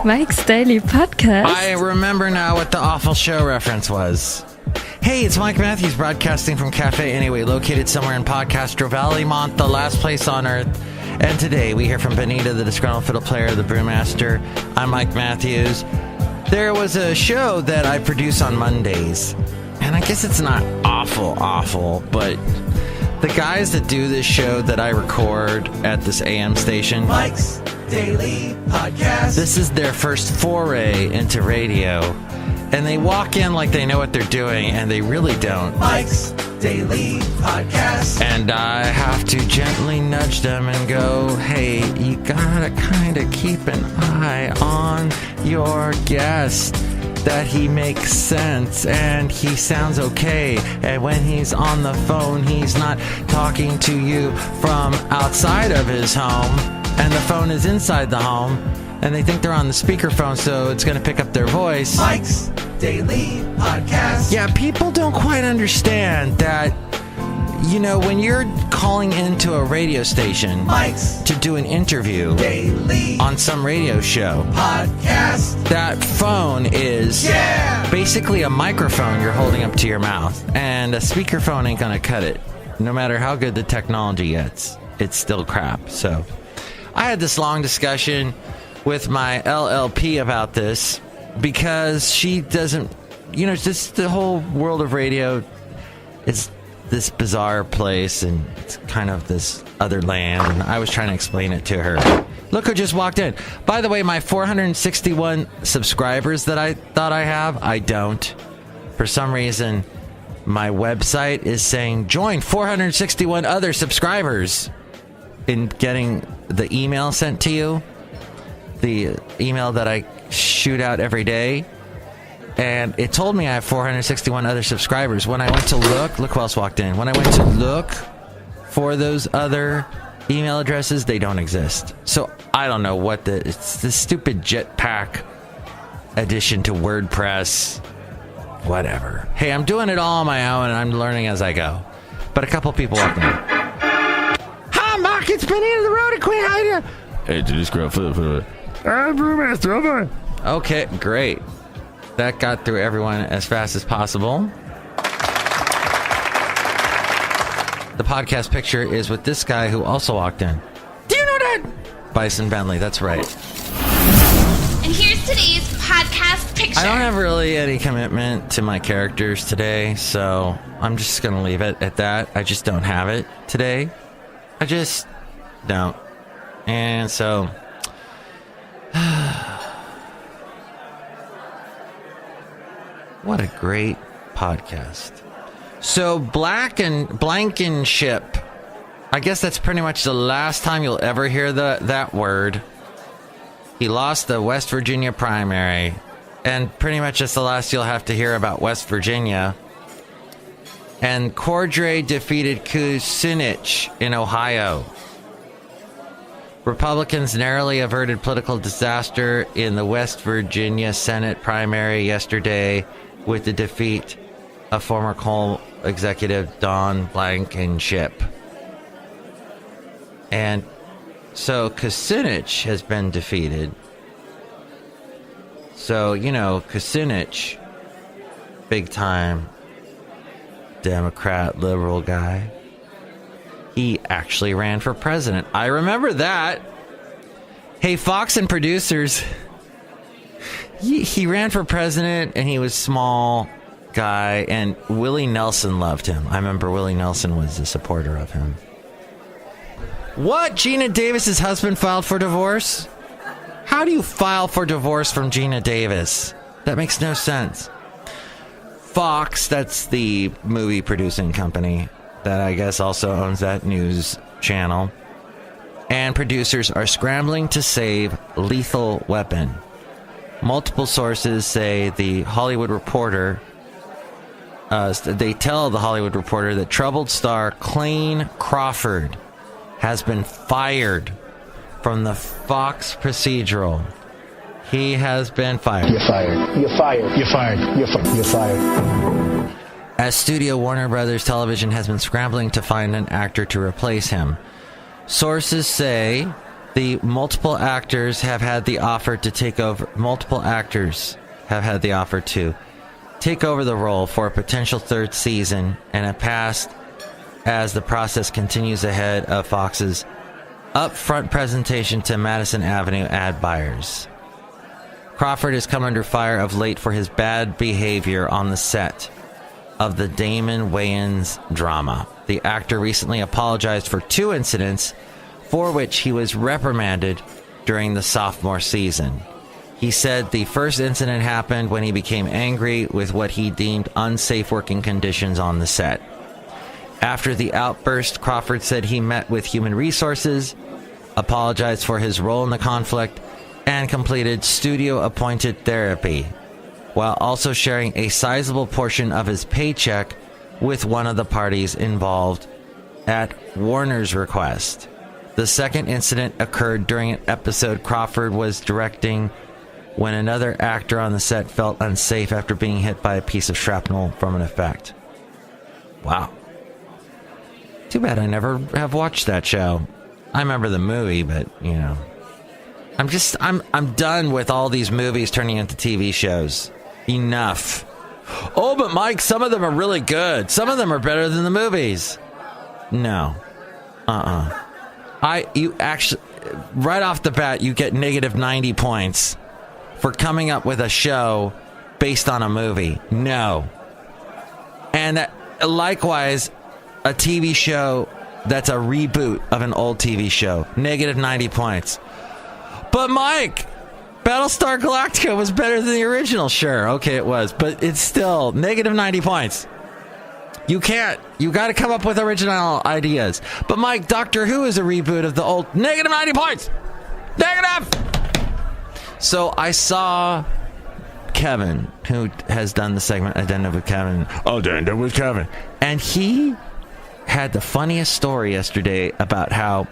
Mike's Daily Podcast. I remember now what the awful show reference was. Hey, it's Mike Matthews broadcasting from Café Anyway, located somewhere in Podcastro Valley, Mont, the last place on earth. And today we hear from Benita, the Disgruntled Fiddle Player, the Brewmaster. I'm Mike Matthews. There was a show that I produce on Mondays, and I guess it's not awful, but the guys that do this show that I record at this AM station, Mike's Daily Podcast, this is their first foray into radio, and they walk in like they know what they're doing, and they really don't. Mike's Daily Podcast. And I have to gently nudge them and go, hey, you gotta kind of keep an eye on your guest, that he makes sense and he sounds okay, and when he's on the phone he's not talking to you from outside of his home, and the phone is inside the home, and they think they're on the speakerphone, so it's going to pick up their voice. Mike's Daily Podcast. Yeah, people don't quite understand that, you know, when you're calling into a radio station Mike's to do an interview Daily on some radio show Podcast, that phone is basically a microphone you're holding up to your mouth, and a speakerphone ain't gonna cut it. No matter how good the technology gets, it's still crap. So I had this long discussion with my LLP about this, because she doesn't, you know, just the whole world of radio is this bizarre place, and it's kind of this other land, and I was trying to explain it to her. Look who just walked in. By the way, my 461 subscribers that I thought I have, I don't. For some reason, my website is saying join 461 other subscribers in getting the email sent to you, the email that I shoot out every day. And it told me I have 461 other subscribers. When I went to look who else walked in. When I went to look for those other email addresses, they don't exist. So I don't know what it's this stupid Jetpack addition to WordPress. Whatever. Hey, I'm doing it all on my own, and I'm learning as I go. But a couple people walked in. Hi, Mark. It's Benita the Road Queen. How you doing? Hey, dude, this girl, I'm Brewmaster, over. Okay, great. That got through everyone as fast as possible. The podcast picture is with this guy who also walked in. Do you know that? Bison Bentley, that's right. And here's today's podcast picture. I don't have really any commitment to my characters today, so I'm just going to leave it at that. I just don't have it today. I just don't. And so... what a great podcast. So Blankenship, I guess that's pretty much the last time you'll ever hear that word. He lost the West Virginia primary, and pretty much that's the last you'll have to hear about West Virginia. And Cordray defeated Kucinich in Ohio. Republicans narrowly averted political disaster in the West Virginia Senate primary yesterday with the defeat of former coal executive Don Blankenship. And so Kucinich has been defeated. So, you know, Kucinich, big time Democrat liberal guy, he actually ran for president. I remember that. Hey, Fox and producers, he ran for president, and he was small guy, and Willie Nelson loved him. I remember Willie Nelson was a supporter of him. What? Gina Davis's husband filed for divorce? How do you file for divorce from Gina Davis? That makes no sense. Fox, that's the movie producing company that I guess also owns that news channel, and producers are scrambling to save Lethal Weapon. Multiple sources say the Hollywood Reporter, they tell the Hollywood Reporter that troubled star Clayne Crawford has been fired from the Fox procedural. He has been fired. You're fired. You're fired. You're fired. You're fired. You're fired. As studio Warner Brothers Television has been scrambling to find an actor to replace him. Sources say Multiple actors have had the offer to take over the role for a potential third season, and have passed as the process continues ahead of Fox's upfront presentation to Madison Avenue ad buyers. Crawford has come under fire of late for his bad behavior on the set of the Damon Wayans drama. The actor recently apologized for 2 incidents for which he was reprimanded during the sophomore season. He said the first incident happened when he became angry with what he deemed unsafe working conditions on the set. After the outburst, Crawford said he met with Human Resources, apologized for his role in the conflict, and completed studio-appointed therapy, while also sharing a sizable portion of his paycheck with one of the parties involved at Warner's request. The second incident occurred during an episode Crawford was directing when another actor on the set felt unsafe after being hit by a piece of shrapnel from an effect. Wow. Too bad I never have watched that show. I remember the movie, but, you know. I'm done with all these movies turning into TV shows. Enough. Oh, but Mike, some of them are really good. Some of them are better than the movies. No. You actually, right off the bat, you get negative 90 points for coming up with a show based on a movie. No. And likewise, a TV show that's a reboot of an old TV show. Negative 90 points. But Mike, Battlestar Galactica was better than the original. Sure, okay, it was. But it's still negative 90 points. You can't. You got to come up with original ideas. But Mike, Doctor Who is a reboot of the old. Negative 90 points. Negative. So I saw Kevin, who has done the segment Addenda with Kevin. Addenda with Kevin. And he had the funniest story yesterday about how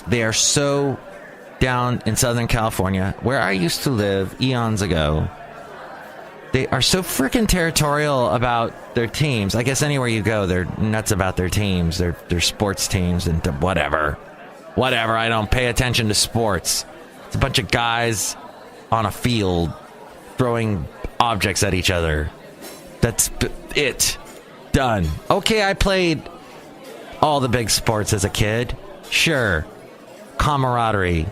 they are so down in Southern California, where I used to live eons ago. They are so freaking territorial about their teams. I guess anywhere you go, they're nuts about their teams, their sports teams, and whatever. I don't pay attention to sports. It's a bunch of guys on a field throwing objects at each other. That's it. Done. Okay, I played all the big sports as a kid. Sure. Camaraderie.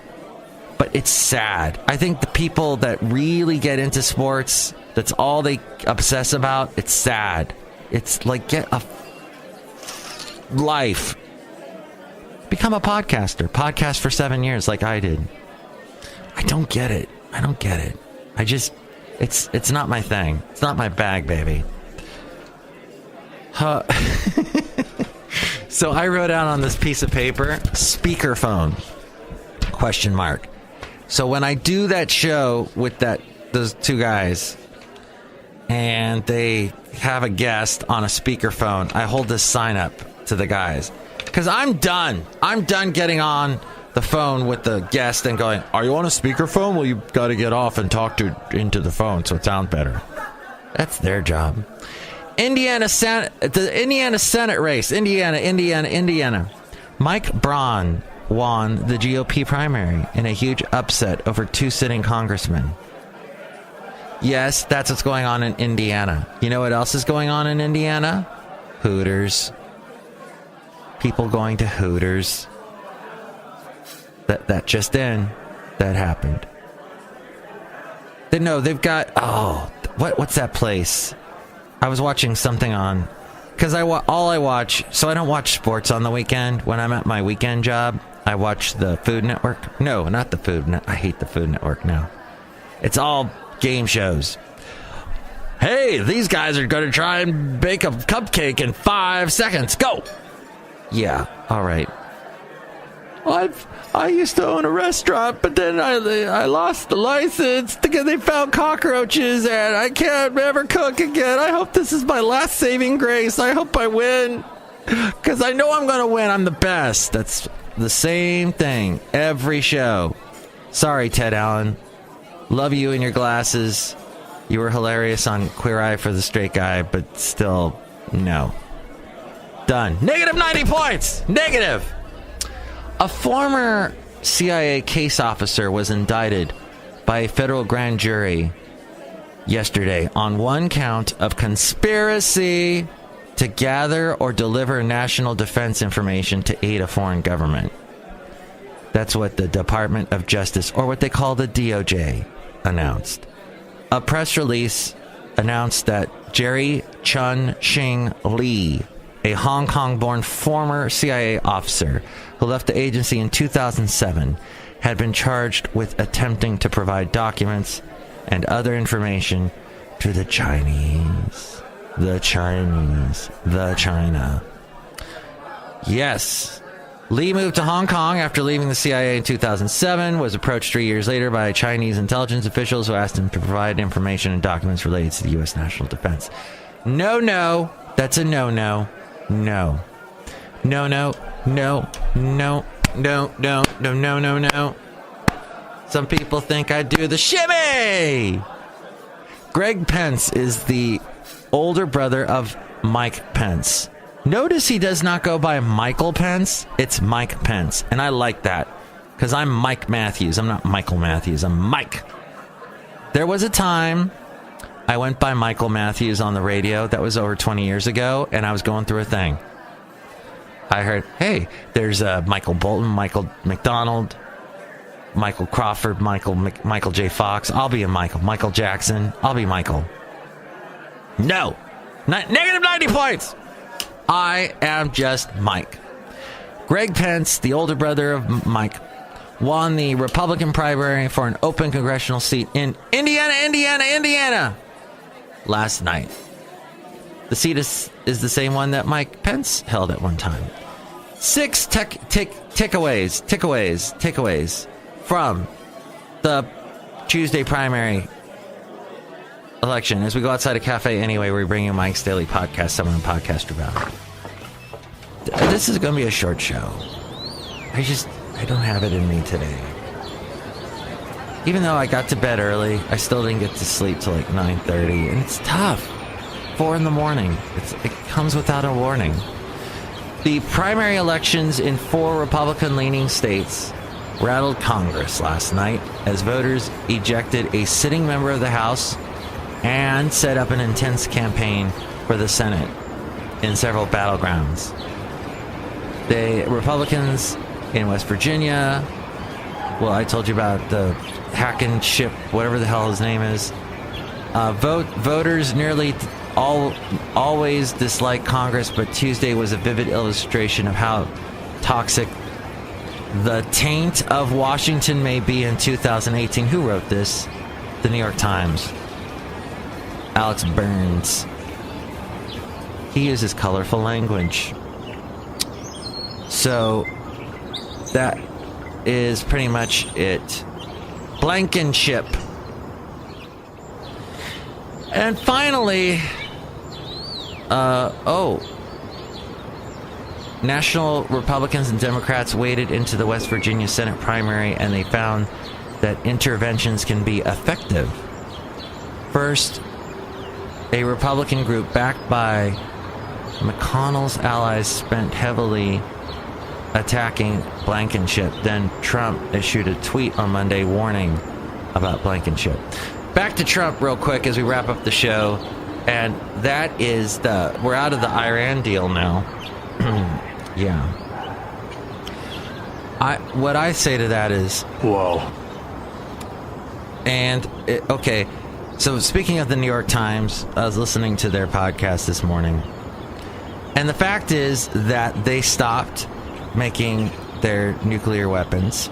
But it's sad. I think the people that really get into sports, that's all they obsess about, it's sad. It's like, get a life. Become a podcaster. Podcast for 7 years like I did. I don't get it. I just, it's not my thing. It's not my bag, baby. So I wrote out on this piece of paper, speakerphone, ? So when I do that show with those 2 guys, and they have a guest on a speakerphone, I hold this sign up to the guys. Because I'm done. I'm done getting on the phone with the guest and going, are you on a speakerphone? Well, you got to get off and talk into the phone so it sounds better. That's their job. The Indiana Senate race. Indiana. Mike Braun won the GOP primary in a huge upset over 2 sitting congressmen. Yes, that's what's going on in Indiana. You know what else is going on in Indiana? Hooters. People going to Hooters. That just in. That happened. They've got... Oh, what's that place? I was watching something on... Because all I watch... So I don't watch sports on the weekend. When I'm at my weekend job, I watch the Food Network. No, not the Food Network. I hate the Food Network now. It's all game shows. Hey, these guys are going to try and bake a cupcake in 5 seconds. Go! Yeah, all right. I used to own a restaurant, but then I lost the license because they found cockroaches, and I can't ever cook again. I hope this is my last saving grace. I hope I win, because I know I'm going to win. I'm the best. That's the same thing every show. Sorry, Ted Allen. Love you and your glasses. You were hilarious on Queer Eye for the Straight Guy, but still, no. Done. Negative 90 points. Negative. A former CIA case officer was indicted by a federal grand jury yesterday on one count of conspiracy to gather or deliver national defense information to aid a foreign government. That's what the Department of Justice, or what they call the DOJ, announced. A press release announced that Jerry Chun-Shing Lee, a Hong Kong-born former CIA officer who left the agency in 2007, had been charged with attempting to provide documents and other information to the Chinese. The China. Yes. Lee moved to Hong Kong after leaving the CIA in 2007, was approached 3 years later by Chinese intelligence officials who asked him to provide information and documents related to the U.S. national defense. No. That's a no. No. Some people think I do the shimmy! Greg Pence is the older brother of Mike Pence. Notice he does not go by Michael Pence. It's Mike Pence. And I like that. Because I'm Mike Matthews. I'm not Michael Matthews. I'm Mike. There was a time I went by Michael Matthews on the radio. That was over 20 years ago. And I was going through a thing. I heard, hey, there's Michael Bolton, Michael McDonald, Michael Crawford, Michael J. Fox. I'll be a Michael. Michael Jackson. I'll be Michael. No. Negative 90 points. I am just Mike. Greg Pence, the older brother of Mike, won the Republican primary for an open congressional seat in Indiana last night. The seat is the same one that Mike Pence held at one time. 6 takeaways from the Tuesday primary election. As we go outside a Café Anyway, we bring you Mike's Daily Podcast, someone podcaster about it. This is going to be a short show. I don't have it in me today. Even though I got to bed early, I still didn't get to sleep till like 9:30, and it's tough. 4 in the morning. It comes without a warning. The primary elections in 4 Republican-leaning states rattled Congress last night as voters ejected a sitting member of the House and set up an intense campaign for the Senate in several battlegrounds. The Republicans in West Virginia, well, I told you about the Hacking Ship, whatever the hell his name is. Voters nearly always dislike Congress, but Tuesday was a vivid illustration of how toxic the taint of Washington may be in 2018. Who wrote this? The New York Times. Alex Burns. He uses colorful language. So that is pretty much it. Blankenship. And finally, National Republicans and Democrats waded into the West Virginia Senate primary, and they found that interventions can be effective. First, a Republican group backed by McConnell's allies spent heavily attacking Blankenship. Then Trump issued a tweet on Monday warning about Blankenship. Back to Trump real quick as we wrap up the show. And that is we're out of the Iran deal now. Yeah. What I say to that is, Whoa. And okay, so speaking of the New York Times, I was listening to their podcast this morning, and the fact is that they stopped making their nuclear weapons.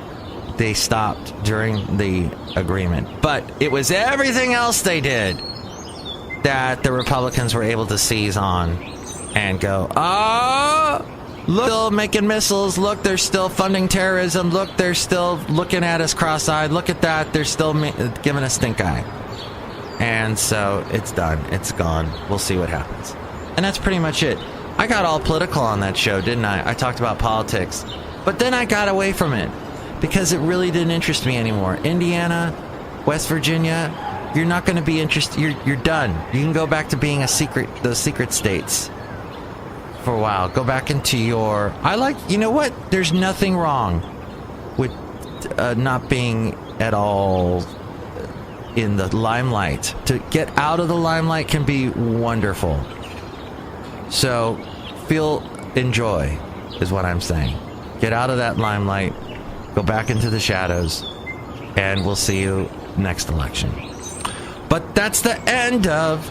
They stopped during the agreement, but it was everything else they did that the Republicans were able to seize on and go, look, still making missiles. Look, they're still funding terrorism. Look, they're still looking at us cross-eyed. Look at that. They're still giving us stink eye. And so it's done. It's gone. We'll see what happens. And that's pretty much it. I got all political on that show, didn't I? I talked about politics. But then I got away from it because it really didn't interest me anymore. Indiana, West Virginia, you're not going to be interested. You're done. You can go back to being those secret states for a while. Go back into you know what? There's nothing wrong with not being at all in the limelight. To get out of the limelight can be wonderful. So enjoy is what I'm saying. Get out of that limelight, go back into the shadows, and we'll see you next election. But that's the end of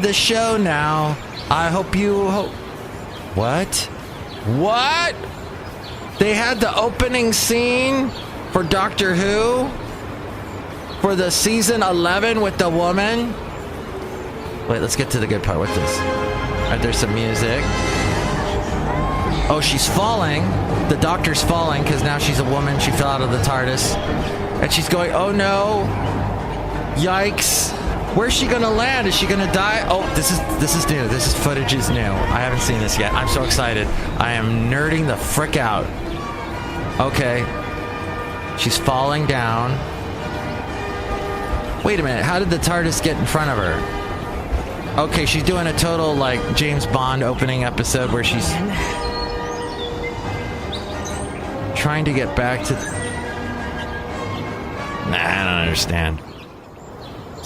the show now. I hope you What? They had the opening scene for Doctor Who for the season 11 with the woman. Wait, let's get to the good part. What's this? There's some music. Oh, she's falling. The Doctor's falling because now she's a woman. She fell out of the TARDIS. And she's going, oh no. Yikes. Where's she gonna land? Is she gonna die? Oh, this is new. This footage is new. I haven't seen this yet. I'm so excited. I am nerding the frick out. Okay. She's falling down. Wait a minute. How did the TARDIS get in front of her? Okay, she's doing a total, like, James Bond opening episode where she's trying to get back to... Nah, I don't understand.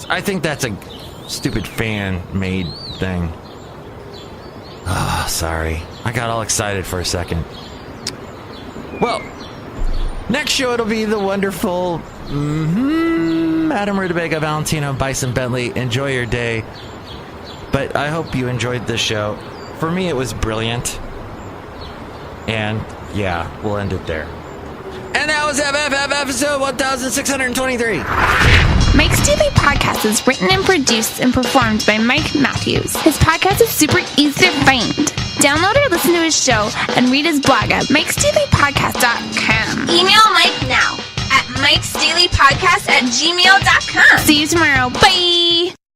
I think that's a stupid fan-made thing. Oh, sorry. I got all excited for a second. Well, next show it'll be the wonderful Madame Rootabega, Valentino, Bison Bentley. Enjoy your day. But I hope you enjoyed this show. For me, it was brilliant. And, yeah, we'll end it there. And that was FFF episode 1623. Mike's Daily Podcast is written and produced and performed by Mike Matthews. His podcast is super easy to find. Download or listen to his show and read his blog at mikesdailypodcast.com. Email Mike now at mikesdailypodcast@gmail.com. See you tomorrow. Bye!